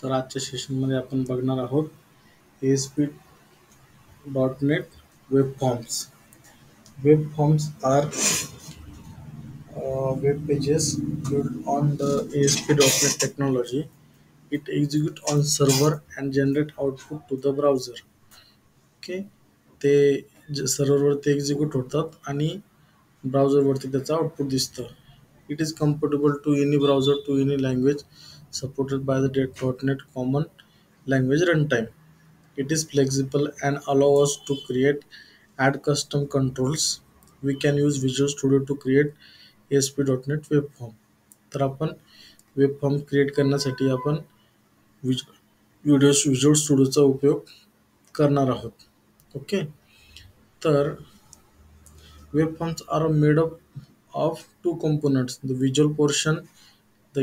तर आजच्या सेशनमध्ये आपण बघणार आहोत ASP.NET Web Forms. Web forms are web pages built on the ASP.NET technology. It execute on server and generate output to the browser. Okay, ते सर्व्हरवरती एक्झिक्यूट होतात आणि ब्राउझरवरती त्याचं आउटपुट दिसतं. It is comfortable to any browser to any language supported by the .NET common language runtime. It is flexible and allow us to create, add custom controls. We can use Visual Studio to create ASP.NET Web Form. तर आपण web form create करण्यासाठी आपण visual स्टुडिओचा उपयोग करणार आहोत. Okay, तर web forms are made up of two components: the visual portion, the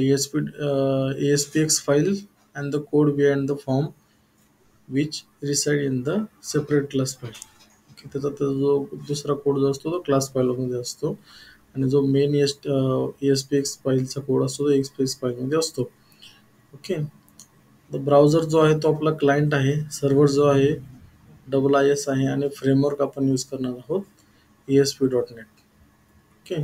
ASPX file, and the code behind the form, which reside in the separate class file. Okay, त्याचा जो दुसरा code जो असतो तो क्लास फाईलमध्ये असतो आणि जो मेन ASPX फाईलचा कोड असतो तो ASPX फाईलमध्ये असतो. ओके, द ब्राउझर जो आहे तो आपला क्लायंट आहे, सर्व्हर जो आहे IIS आहे आणि फ्रेमवर्क आपण यूज करणार आहोत ASP.NET. ओके,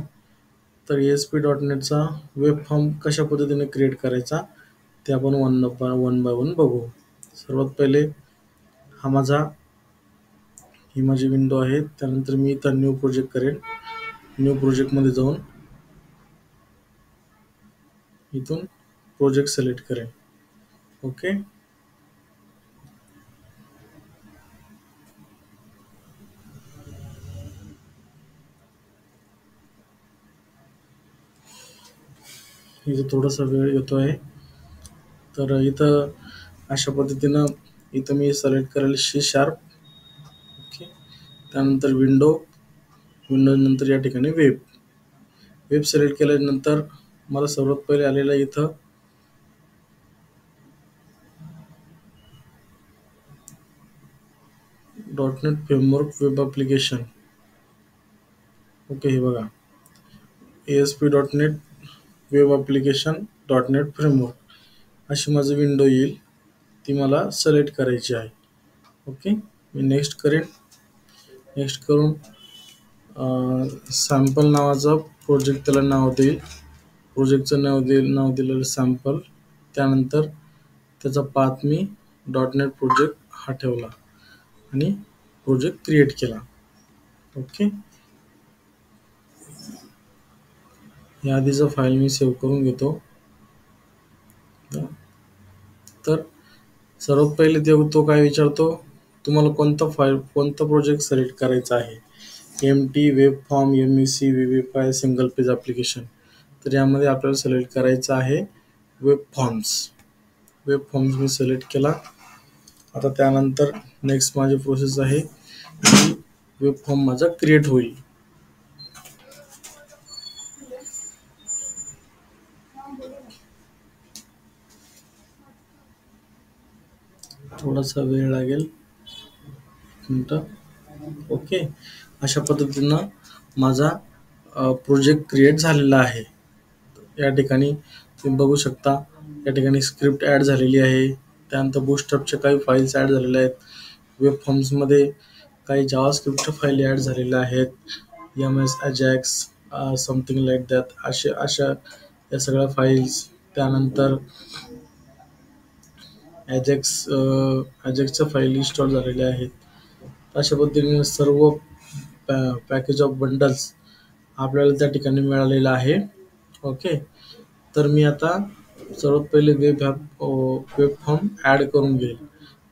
तर ASP.NETचा वेब फॉर्म कशा पद्धतीने क्रिएट करायचा ते आपण वन बाय वन बघू. सर्वात पहिले ही माझी विंडो आहे. त्यानंतर मी इथं न्यू प्रोजेक्ट करेन. न्यू प्रोजेक्टमध्ये जाऊन इथून प्रोजेक्ट सिलेक्ट करेन. ओके, इथं थोडासा वेळ येतो आहे. तर इथं अशा पद्धतीनं इथं मी सिलेक्ट करेल C#. ओके, त्यानंतर विंडो नंतर या ठिकाणी वेब सिलेक्ट केल्यानंतर मला सर्वात पहिले आलेलं इथं .NET framework web application. Okay, हे बघा ASP.NET web application .NET framework अशी माझी विंडो येईल. ती मला सिलेक्ट करायची आहे. ओके, मी नेक्स्ट करेन. नेक्स्ट करून सॅम्पल नावाचा प्रोजेक्ट त्याला नाव देईल. प्रोजेक्टचं नाव दिलेलं सॅम्पल. त्यानंतर त्याचा पाथ मी .NET प्रोजेक्ट हा ठेवला आणि प्रोजेक्ट क्रिएट केला. ओके, या आधीचं फाईल मी सेव्ह करून घेतो. तर सर्वात पहिले तो काय विचारतो, तुम्हाला कोणता प्रोजेक्ट सिलेक्ट करायचा आहे. MT, web form, MEC, VBPy, single page application. तर यामध्ये आपल्याला सिलेक्ट करायचं आहे वेब फॉर्म्स. वेब फॉर्म्स मी सिलेक्ट केला. आता त्यानंतर नेक्स्ट माझी प्रोसेस आहे की वेब फॉर्म माझा क्रिएट होईल. थोडासा वेळ लागेल, मिनटं. ओके, अशा पद्धतीनं माझा प्रोजेक्ट क्रिएट झालेला आहे. या ठिकाणी तुम्ही बघू शकता, या ठिकाणी स्क्रिप्ट ॲड झालेली आहे. त्यानंतर बूटस्ट्रॅपच्या काही फाईल्स ॲड झालेल्या आहेत. वेब फॉर्म्समध्ये काही जावास्क्रिप्टच्या फाईली ॲड झालेल्या आहेत. MS Ajax something like that अशा या सगळ्या फाईल्स. त्यानंतर अजॅक्सच्या फाईल इन्स्टॉल झालेल्या आहेत. अशा पद्धतीने सर्व पॅकेज ऑफ बंडल्स आपल्याला त्या ठिकाणी मिळालेलं आहे. ओके, तर मी आता सर्वात पहिले वेब फॉर्म ॲड करून घेईल.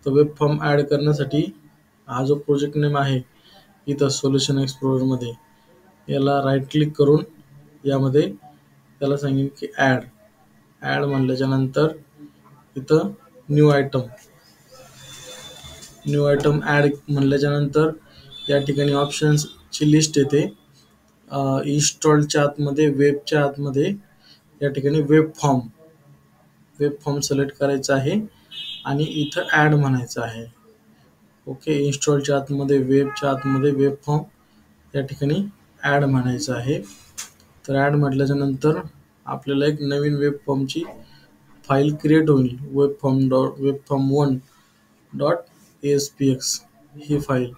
तर वेब फॉर्म ॲड करण्यासाठी हा जो प्रोजेक्ट नेम आहे इथं सोल्युशन एक्सप्लोररमध्ये याला राईट क्लिक करून यामध्ये त्याला सांगेन की ॲड म्हणल्याच्या नंतर इथं न्यू आयटम ॲड म्हणल्याच्या नंतर या ठिकाणी ऑप्शन्सची लिस्ट येते. इन्स्टॉलच्या आतमध्ये वेबच्या आतमध्ये या ठिकाणी वेब फॉर्म सिलेक्ट करायचा आहे आणि इथं ॲड म्हणायचं आहे. ओके, इन्स्टॉलच्या आतमध्ये वेबच्या आतमध्ये वेब फॉर्म या ठिकाणी ॲड म्हणायचं आहे. तर ॲड म्हटल्याच्या नंतर आपल्याला एक नवीन वेब फॉर्मची फाईल क्रिएट होईल, webform1.aspx ही फाईल.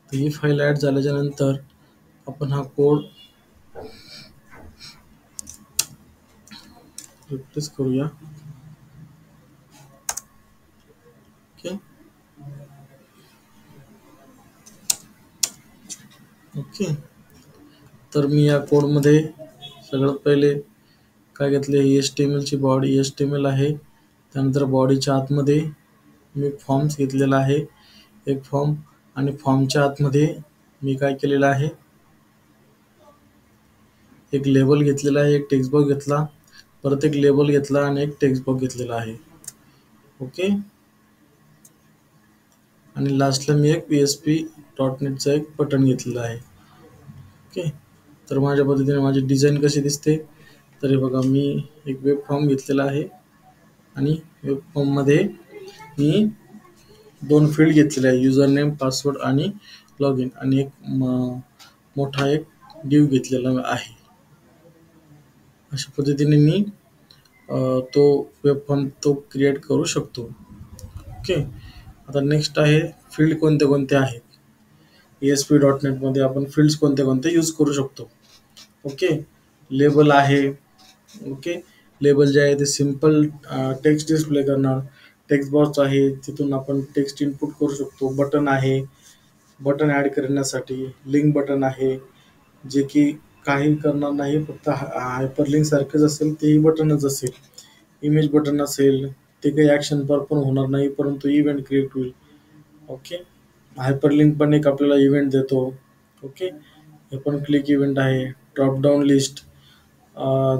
तर ही फाईल ॲड झाल्याच्या नंतर आपण हा कोड रिप्लेस करूया. Okay okay. तर मी या कोडमध्ये सगळ्यात पहिले काय घेतले, एच टी एम एलची body H T M L आहे. त्यानंतर बॉडीच्या आतमध्ये मी फॉर्म्स घेतलेला आहे, एक फॉर्म. आणि फॉर्मच्या आतमध्ये मी काय केलेलं आहे, एक लेबल घेतलेला आहे, एक टेक्स्ट बॉक्स घेतला, परत एक लेबल घेतला आणि एक टेक्स्ट बॉक्स घेतलेला आहे. ओके. आणि लास्टला मी एक PHP डॉट नेटचा एक बटन घेतलेला आहे. ओके. तर माझ्या पद्धतीने माझी डिझाईन कशी दिसते, तर हे बघा, मी एक वेब फॉर्म घेतलेला आहे आणि वेब फॉर्ममध्ये मी 2 फील्ड घेतलेले आहे, युजर नेम, पासवर्ड आणि लॉग इन. आणि एक मोठा एक डिव घेतलेला आहे. अशा पद्धतीने मी तो वेब फॉर्म तो क्रिएट करू शकतो. ओके. आता नेक्स्ट आहे फील्ड कोणते कोणते आहेत. ASP.NET मध्ये आपण फील्ड्स कोणते कोणते यूज करू शकतो. ओके. लेबल आहे. ओके. लेबल जे आहे ते सिम्पल टेक्स्ट डिस्प्ले करणार. टेक्स्ट बॉक्स आहे, तिथून आपण टेक्स्ट इनपुट करू शकतो. बटन आहे, बटन ॲड करण्यासाठी. लिंक बटन आहे, जे की काही करणार नाही, फक्त हायपरलिंक सारखंच असेल, तेही बटनच असेल. इमेज बटन असेल, ते काही ॲक्शन पण होणार नाही, परंतु इव्हेंट क्रिएट होईल. ओके. हायपरलिंक पण एक आपल्याला इव्हेंट देतो. ओके. हे पण क्लिक इव्हेंट आहे. ड्रॉपडाऊन लिस्ट,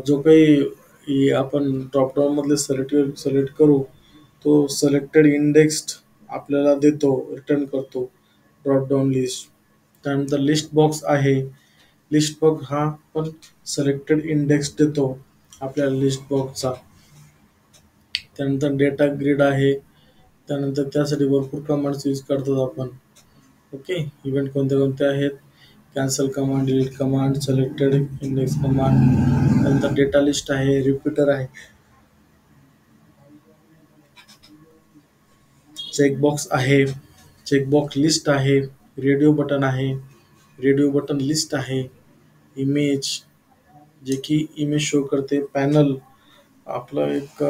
जो काही आपण ड्रॉपडाऊन मधले सिलेक्ट करू, तो सिलेक्टेड इंडेक्स्ड आपल्याला देतो, रिटर्न करतो ड्रॉपडाऊन लिस्ट. त्यानंतर लिस्ट बॉक्स आहे. लिस्ट बॉक्स हा पण सिलेक्टेड इंडेक्स देतो आपल्याला लिस्ट बॉक्सचा. त्यानंतर डेटा ग्रिड आहे. त्यानंतर त्यासाठी भरपूर कमांड्स यूज करतात आपण. ओके. इव्हेंट कोणते कोणते आहेत, cancel command, delete command, selected index command. त्यानंतर डेटा लिस्ट आहे, रिपीटर आहे, चेकबॉक्स आहे, चेकबॉक्स लिस्ट आहे, रेडिओ बटन आहे, रेडिओ बटन लिस्ट आहे, इमेज, जे की इमेज शो करते, पॅनल, आपलं एक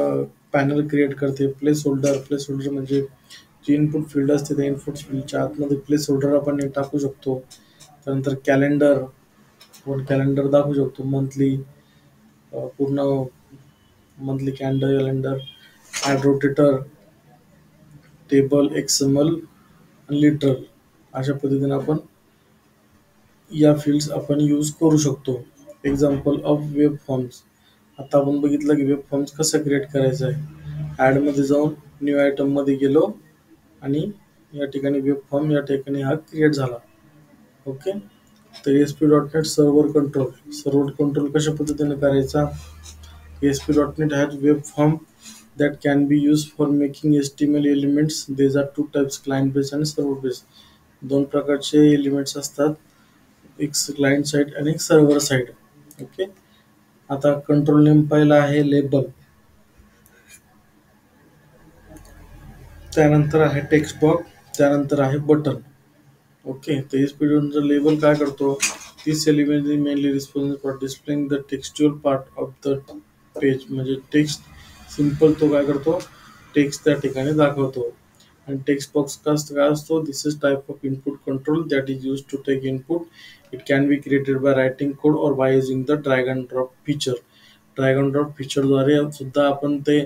पॅनल क्रिएट करते, प्लेस होल्डर. प्लेस होल्डर म्हणजे जी इनपुट फील्ड असते त्या इनपुट फील्डच्या आतमध्ये प्लेस होल्डर आपण टाकू शकतो. त्यानंतर कॅलेंडर, आपण कॅलेंडर दाखवू शकतो, मंथली, पूर्ण monthly calendar. Ad rotator, table, XML आणि लिटरल. अशा पद्धतीने आपण या फील्ड्स आपण यूज करू शकतो. Example of web forms. आता आपण बघितलं की वेब फॉर्म्स कसं क्रिएट करायचं आहे. ॲडमध्ये जाऊन न्यू आयटममध्ये गेलो आणि या ठिकाणी वेब फॉर्म या ठिकाणी हा क्रिएट झाला. ओके. तर ASP.NET सर्व्हर कंट्रोल कशा पद्धतीने करायचा. ASP.NET has web form that can be used for making HTML elements. These are two types, client based आणि सर्व्हर बेस्ड. 2 प्रकारचे एलिमेंट्स असतात, एक क्लायंट साईड आणि एक सर्व्हर साईड. ओके. आता कंट्रोल नेम पहिला आहे लेबल, त्यानंतर आहे टेक्स्ट बॉक्स, त्यानंतर आहे बटन. ओके. तर ASP.NET लेबल काय करतो, this element is mainly responsible for displaying the textual part of the page. म्हणजे टेक्स्ट सिम्पल तो काय करतो, टेक्स्ट त्या ठिकाणी दाखवतो. आणि टेक्स्ट बॉक्स काय असतो, this is type of input control that is use to take input. It can be created by writing code और by using the drag and drop feature. Drag and drop फीचरद्वारे सुद्धा आपण ते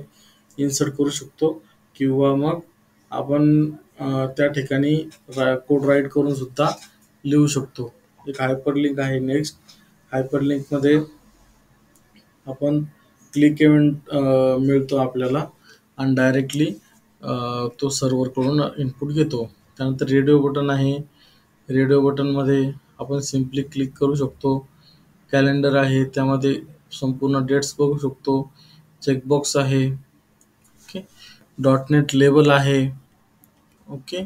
insert करू शकतो, किंवा मग आपण त्या ठिकाणी कोड राईट करून सुद्धा लिहू शकतो. एक हायपरलिंक आहे. नेक्स्ट, हायपरलिंकमध्ये आपण क्लिक इव्हेंट मिळतो आपल्याला आणि डायरेक्टली तो सर्व्हरकडून इनपुट घेतो. त्यानंतर रेडिओ बटन आहे. रेडिओ बटनमध्ये आपण सिम्पली क्लिक करू शकतो. कॅलेंडर आहे, त्यामध्ये संपूर्ण डेट्स बघू शकतो. चेकबॉक्स आहे. ओके. .NET लेबल आहे. ओके.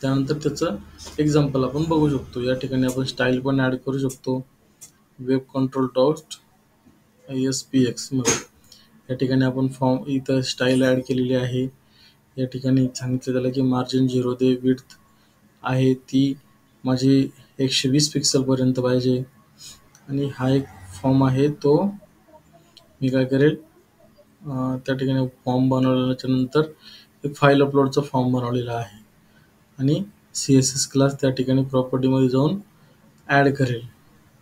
त्यानंतर त्याचं एक्झाम्पल आपण बघू शकतो. या ठिकाणी आपण स्टाईल पण ॲड करू शकतो. वेब कंट्रोल डॉट ASPX मध्ये या ठिकाणी आपण फॉर्म इथं स्टाईल ॲड केलेली आहे. या ठिकाणी सांगितलं त्याला की मार्जिन 0 दे, विड्थ आहे ती माझी 120 पिक्सेलपर्यंत पाहिजे. आणि हा एक फॉर्म आहे तो मी काय करेल, त्या ठिकाणी फॉर्म बनवल्याच्या नंतर एक फाईल अपलोडचा फॉर्म बनवलेला आहे आणि CSS क्लास त्या ठिकाणी प्रॉपर्टीमध्ये जाऊन ॲड करेल.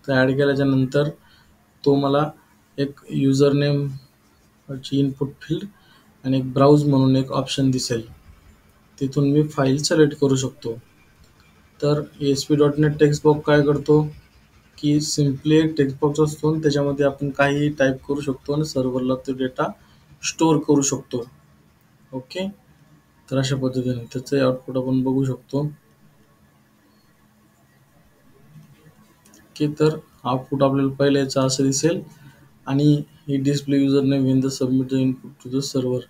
तर ॲड केल्याच्या नंतर तो मला एक युजर नेमची इनपुट फील्ड आणि एक ब्राउज म्हणून एक ऑप्शन दिसेल. तिथून मी फाईल सिलेक्ट करू शकतो. तर ASP.NET टेक्स्ट बॉक्स काय करतो की सिम्पली एक टेक्स्ट बॉक्स असतो आणि त्याच्यामध्ये आपण काहीही टाईप करू शकतो आणि सर्व्हरला तो डेटा स्टोअर करू शकतो. ओके, तर अशा पद्धतीने त्याचं आउटपुट आपण बघू शकतो की तर आउटपुट आपल्याला पहिलं याचं असं दिसेल आणि ही display user name when the submit the input to the server.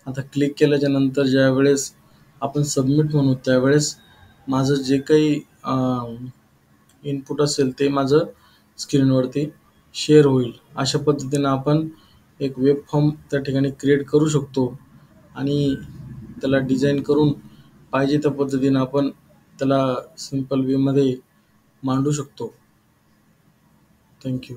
आता क्लिक केल्याच्या नंतर ज्या वेळेस आपण सबमिट म्हणू त्यावेळेस माझं जे काही इनपुट असेल ते माझं स्क्रीनवरती शेअर होईल. अशा पद्धतीनं आपण एक वेब फॉर्म त्या ठिकाणी क्रिएट करू शकतो आणि त्याला डिझाईन करून पाहिजे त्या पद्धतीनं आपण त्याला सिम्पल वेमध्ये मांडू शकतो. थँक्यू.